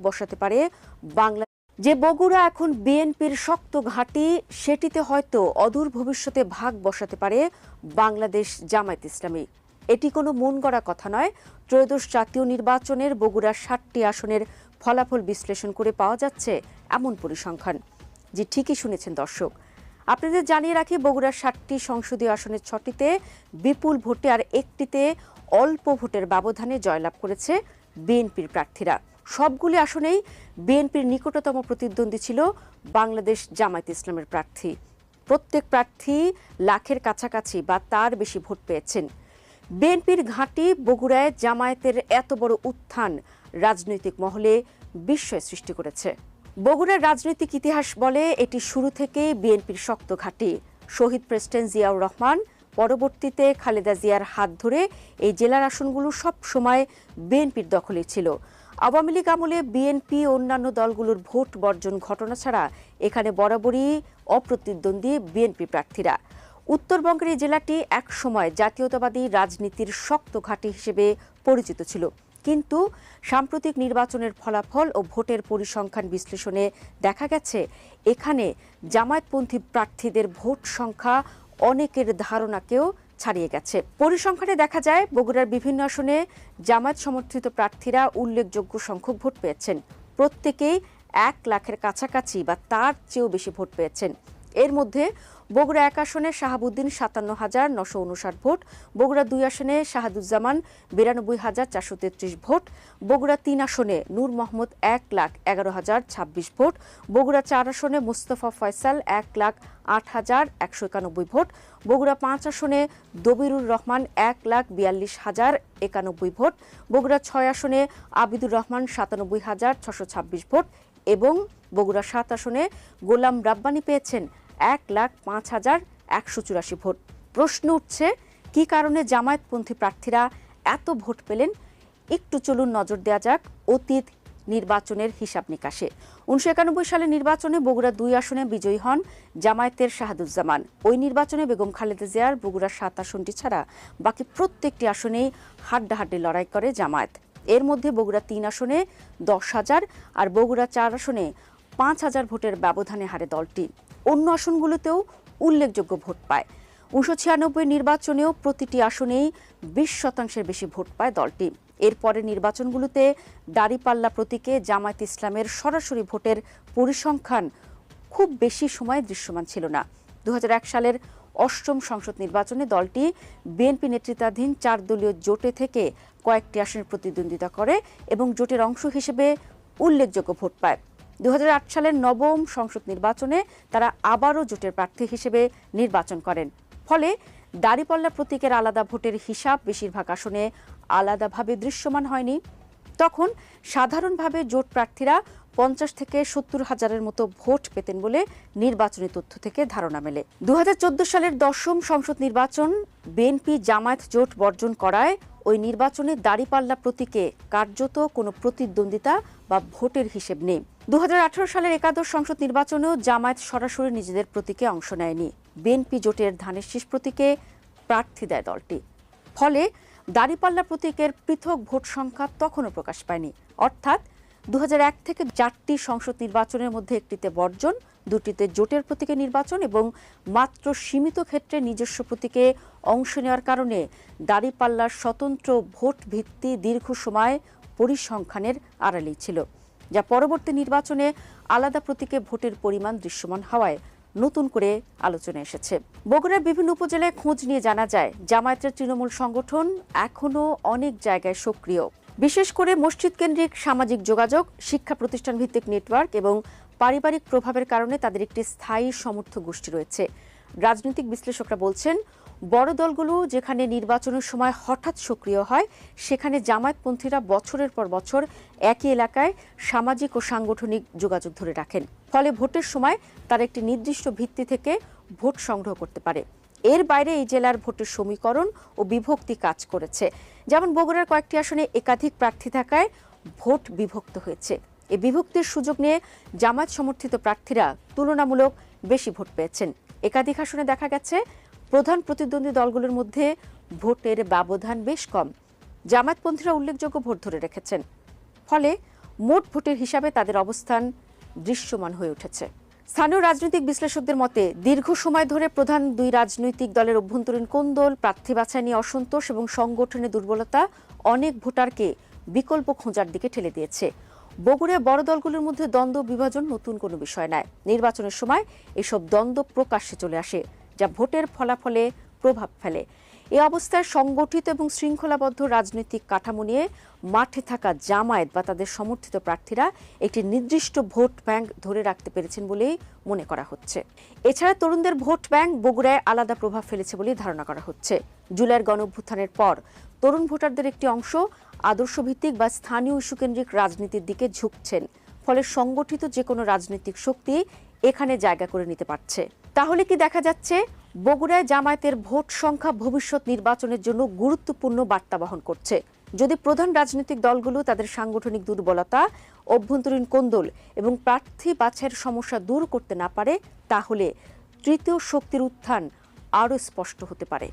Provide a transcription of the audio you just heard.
বসাতে পারে বাংলা। যে বগুড়া এখন বিএনপির শক্ত ঘাঁটি, সেটিতে হয়তো অদূর ভবিষ্যতে ভাগ বসাতে পারে বাংলাদেশ জামায়াত ইসলামী। এটি কোনো মন গড়া কথা নয়। ত্রয়োদশ জাতীয় নির্বাচনের বগুড়ার ৭টি আসনের ফলাফল বিশ্লেষণ করে পাওয়া যাচ্ছে এমন পরিসংখ্যান। জি, ঠিকই শুনেছেন দর্শক। আপনাদের জানিয়ে রাখি, বগুড়ার ৭টি সংসদীয় আসনের ৬টিতে বিপুল ভোটে আর একটিতে অল্প ভোটের ব্যবধানে জয়লাভ করেছে বিএনপির প্রার্থীরা। সবগুলি আসনেই বিএনপির নিকটতম প্রতিদ্বন্দ্বী ছিল বাংলাদেশ জামায়াত ইসলামের প্রার্থী। প্রত্যেক প্রার্থী লাখের কাছাকাছি বা তার বেশি ভোট পেয়েছেন। বিএনপির ঘাঁটি বগুড়ায় জামায়াতের এত বড় উত্থান রাজনৈতিক মহলে বিস্ময় সৃষ্টি করেছে। বগুড়ার রাজনৈতিক ইতিহাস বলে এটি শুরু থেকেই বিএনপির শক্ত ঘাঁটি। শহীদ প্রেসিডেন্ট জিয়াউর রহমান, পরবর্তীতে খালেদা জিয়ার হাত ধরে এই জেলার আসনগুলো সব সময় বিএনপির দখলে ছিল। আওয়ামী লীগ আমলে বিএনপি ও অন্যান্য দলগুলোর ভোট বর্জন ঘটনা ছাড়া এখানে বরাবরই অপ্রতিদ্বন্দ্বী বিএনপি প্রার্থীরা। উত্তরবঙ্গের এই জেলাটি এক সময় জাতীয়তাবাদী রাজনীতির শক্ত ঘাঁটি হিসেবে পরিচিত ছিল, কিন্তু সাম্প্রতিক নির্বাচনের ফলাফল ও ভোটের পরিসংখ্যান বিশ্লেষণে দেখা গেছে এখানে জামায়াতপন্থী প্রার্থীদের ভোট সংখ্যা অনেকের ধারণাকেও ছাড়িয়ে গেছে। পরিসংখ্যানে দেখা যায় বগুড়ার বিভিন্ন আসনে জামায়াত সমর্থিত প্রার্থীরা উল্লেখযোগ্য সংখ্যক ভোট পেয়েছেন। প্রত্যেকেই ১ লাখের কাছাকাছি বা তার চেয়েও বেশি ভোট পেয়েছেন। এর মধ্যে বগুড়া ১ আসনে শাহাবুদ্দিন ৫৭,৯৫৯ ভোট, বগুড়া ২ আসনে শাহাদুজ্জামান ৯২,৪৩৩ ভোট, বগুড়া ৩ আসনে নূর মোহাম্মদ ১,১১,০২৬ ভোট, বগুড়া ৪ আসনে মুস্তফা ফয়সাল ১,০৮,১৯১ ভোট, বগুড়া ৫ আসনে দবিরুর রহমান ১,৪২,০৯১ ভোট, বগুড়া ৬ আসনে আবিদুর রহমান ৯৭,৬২৬ ভোট এবং বগুড়া ৭ আসনে গোলাম রাব্বানী পেয়েছেন ১,০৫,১৮৪ ভোট। প্রশ্ন উঠছে, কি কারণে জামায়াতপন্থী প্রার্থীরা এত ভোট পেলেন? একটু চলুন নজর দেওয়া যাক অতীত নির্বাচনের হিসাব নিকাশে। ১৯৯১ সালের নির্বাচনে বগুড়া ২ আসনে বিজয়ী হন জামায়াতের শাহাদুজ্জামান। ওই নির্বাচনে বেগম খালেদা জিয়ার বগুড়া ৭ আসনটি ছাড়া বাকি প্রত্যেকটি আসনেই হাড্ডাহাড্ডি লড়াই করে জামায়াত। এর মধ্যে বগুড়া ৩ আসনে ১০,০০০ আর বগুড়া ৪ আসনে ৫,০০০ ভোটের ব্যবধানে হারে দলটি। অন্য আসনগুলোতেও উল্লেখযোগ্য ভোট পায়। ১৯৯৬ নির্বাচনেও প্রতিটি আসনেই ২০% বেশি ভোট পায় দলটি। এরপরের নির্বাচনগুলোতে দাঁড়িপাল্লা প্রতীকে জামায়াত ইসলামের সরাসরি ভোটের পরিসংখ্যান খুব বেশি সময় দৃশ্যমান ছিল না। ২০০১ সালের ৮ম সংসদ নির্বাচনে দলটি বিএনপি নেতৃত্বাধীন ৪ দলীয় জোটে থেকে কয়েকটি আসনে প্রতিদ্বন্দ্বিতা করে এবং জোটের অংশ হিসেবে উল্লেখযোগ্য ভোট পায়। ২০০৮ সালের ৯ম সংসদ নির্বাচনে তারা আবারও জোটের প্রার্থী হিসেবে নির্বাচন করেন। ফলে দাঁড়িপাল্লা প্রতীকের আলাদা ভোটের হিসাব বেশিরভাগ আসনে আলাদাভাবে দৃশ্যমান হয়নি। তখন সাধারণভাবে জোট প্রার্থীরা ৫০ থেকে ৭০ হাজারের মতো ভোট পেতেন বলে নির্বাচনী তথ্য থেকে ধারণা মেলে। ২০১৪ সালের ১০ম সংসদ নির্বাচন বিএনপি জামায়াত জোট বর্জন করায় ওই নির্বাচনে দাঁড়িপাল্লা প্রতীকে কার্যত কোনো প্রতিদ্বন্দ্বিতা বা ভোটের হিসেব নেই। ২০১৮ সালের একাদশ সংসদ নির্বাচনেও জামায়াত সরাসরি নিজেদের প্রতীকে অংশ নেয়নি। বিএনপি জোটের ধানের শীষ প্রতীকে প্রার্থী দেয় দলটি। ফলে দাঁড়িপাল্লা প্রতীকের পৃথক ভোট সংখ্যা তখনও প্রকাশ পায়নি। অর্থাৎ ২০০১ থেকে ৪টি সংসদ নির্বাচনের মধ্যে একটিতে বর্জন, দুটিতে জোটের প্রতীকে নির্বাচন এবং মাত্র সীমিত ক্ষেত্রে নিজস্ব প্রতীকে অংশ নেওয়ার কারণে দাঁড়িপাল্লার স্বতন্ত্র ভোট ভিত্তি দীর্ঘ সময় পরিসংখ্যানের আড়ালেই ছিল, যা পরবর্তী নির্বাচনে আলাদা প্রতীকে ভোটের পরিমাণ দৃশ্যমান হওয়ায় নতুন করে আলোচনা এসেছে। বগুড়ার বিভিন্ন উপজেলায় খোঁজ নিয়ে জানা যায় জামায়াতের তৃণমূল সংগঠন এখনও অনেক জায়গায় সক্রিয়। বিশেষ করে মসজিদ কেন্দ্রিক সামাজিক যোগাযোগ, শিক্ষা প্রতিষ্ঠান ভিত্তিক নেটওয়ার্ক এবং পারিবারিক প্রভাবের কারণে তাদের একটি স্থায়ী সমর্থক গোষ্ঠী রয়েছে। রাজনৈতিক বিশ্লেষকরা বলছেন, বড় দলগুলো যেখানে নির্বাচনের সময় হঠাৎ সক্রিয় হয়, সেখানে জামায়াতপন্থীরা বছরের পর বছর একই এলাকায় সামাজিক ও সাংগঠনিক যোগাযোগ ধরে রাখেন। ফলে ভোটের সময় তারা একটি নির্দিষ্ট ভিত্তি থেকে ভোট সংগ্রহ করতে পারে। এর বাইরে এই জেলার ভোটের সমীকরণ ও বিভক্তি কাজ করেছে। যেমন বগুড়ার কয়েকটি আসনে একাধিক প্রার্থী থাকায় ভোট বিভক্ত হয়েছে। এই বিভক্তির সুযোগ নিয়ে জামায়াত সমর্থিত প্রার্থীরা তুলনামূলক বেশি ভোট পেয়েছেন। একাধিক আসনে দেখা গেছে প্রধান প্রতিদ্বন্দ্বী দলগুলোর মধ্যে ভোটের ব্যবধান বেশ কম। জামায়াতপন্থীরা উল্লেখযোগ্য ভোট ধরে রেখেছেন। ফলে মোট ভোটের হিসাবে তাদের অবস্থান দৃশ্যমান হয়ে উঠেছে। স্থানীয় রাজনৈতিক বিশ্লেষকদের মতে দীর্ঘ সময় ধরে প্রধান দুই রাজনৈতিক দলের অভ্যন্তরীণ কোন্দল, প্রার্থী বাছাই নিয়ে অসন্তোষ এবং সংগঠনের দুর্বলতা অনেক ভোটারকে বিকল্প খোঁজার দিকে ঠেলে দিয়েছে। বগুড়ায় বড় দলগুলোর মধ্যে দ্বন্দ্ব বিভাজন নতুন কোনো বিষয় নয়। নির্বাচনের সময় এসব দ্বন্দ্ব প্রকাশ্যে চলে আসে, যা ভোটের ফলাফলে প্রভাব ফেলে। এ অবস্থায় সংগঠিত এবং শৃঙ্খলাবদ্ধ রাজনৈতিক কাঠামো নিয়ে মাঠে থাকা জামায়াত বা তাদের সমর্থিত প্রার্থীরা একটি নির্দিষ্ট ভোট ব্যাংক ধরে রাখতে পেরেছেন বলেই মনে করা হচ্ছে। এছাড়া তরুণদের ভোট ব্যাংক বগুড়ায় আলাদা প্রভাব ফেলেছে বলে ধারণা করা হচ্ছে। জুলাইয়ের গণঅভ্যুত্থানের পর তরুণ ভোটারদের একটি অংশ আদর্শভিত্তিক বা স্থানীয় ইস্যুকেন্দ্রিক রাজনীতির দিকে ঝুঁকছেন। ফলে সংগঠিত যে কোনো রাজনৈতিক শক্তি এখানে জায়গা করে নিতে পারছে। তাহলে কি দেখা যাচ্ছে বগুড়ায় জামায়াতের ভোট সংখ্যা ভবিষ্যৎ নির্বাচনের জন্য গুরুত্বপূর্ণ বার্তা বহন করছে। যদি প্রধান রাজনৈতিক দলগুলো তাদের সাংগঠনিক দুর্বলতা, অভ্যন্তরীণ কোন্দল এবং প্রার্থী বাছাইয়ের সমস্যা দূর করতে না পারে, তাহলে তৃতীয় শক্তির উত্থান আরও স্পষ্ট হতে পারে।